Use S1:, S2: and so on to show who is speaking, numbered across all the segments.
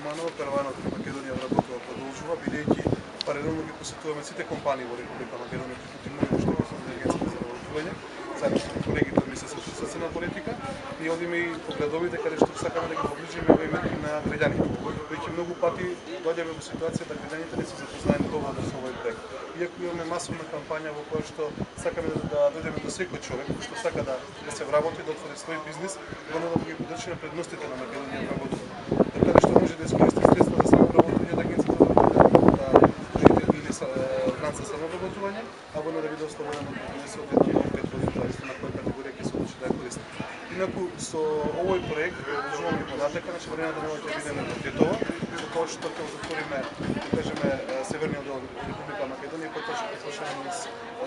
S1: Куманово, караванот во Македонија вработува продолжува, бидејќи паралелно ги посетуваме сите компании во Република Македонија, прикупуваме што го со Агенцијата за вработување, заедно со колегите од Министерството за социјална политика, и одиме и по градовите каде што сакаме да ги приближиме овие мерки на граѓаните. Веќе многу пати доаѓаме во ситуација да граѓаните не се запознаени доволно со овој проект. Иако имаме масовна кампања во која што сакаме да дојдеме до секој човек што сака да се вработи, да отвори свој бизнис, да ги подочи на предностите на Македонија вработува. Така што може да искористи средства за самовработување од Агенцијата за вработување, жители или странца самовработување, а воно да биде ослободено од соодветниот опит во зависност на која категорија ќе се одлучи да ја користи. Инаку со овој проект продолжуваме понатака, значи времето на ќе бидеме во Тетово, со тоа што ќе затвориме, да кажеме, северниот дел на Република Македонија, потоа ќе почнеме низ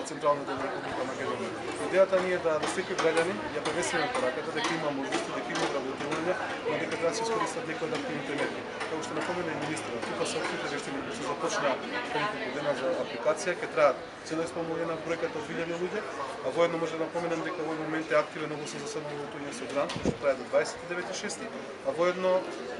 S1: централниот дел на Република Македонија. Идејата ни е да секој граѓанин ја пренесеме пораката дека има можности, дека има вработување, но дека треба да се искористат некои од активните мерки. Како што напомена и министерот, тука се открити вештини кои се започнаа неколку дена за апликација, ќе траат цело исполнување на бројката од 1000 луѓе, а воедно може да напоменам дека во овој момент е активен огласот за самовработување со грант, кој што трае до 29.6, а воедно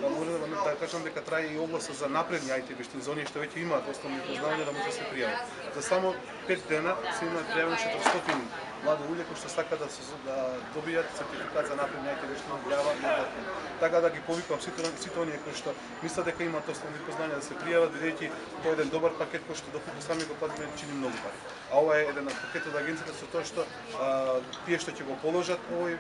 S1: може да кажам дека трае и огласот за напредни IT вештини, за оние што веќе имаат основни познавања да може да се пријават. За само 5 дена се имаат пријавени 400 млади луѓе кои што сакаат да добијат сертификат за напредни IT вештини, јава и обратно. Така да ги повикувам сите оние кои што мислат дека имаат основни познавања да се пријават, бидејќи тоа е еден добар пакет кој што доколку сами го платиме чини многу пари. А ова е еден од пакетот од агенцијата со тоа што тие што ќе го положат овој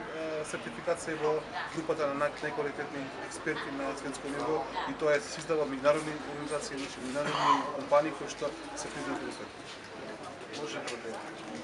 S1: сертификат се во групата на најквалитетни експерти на светско ниво и тоа се издава меѓународни организации, меѓународни компании кои што се признати во светот. Може да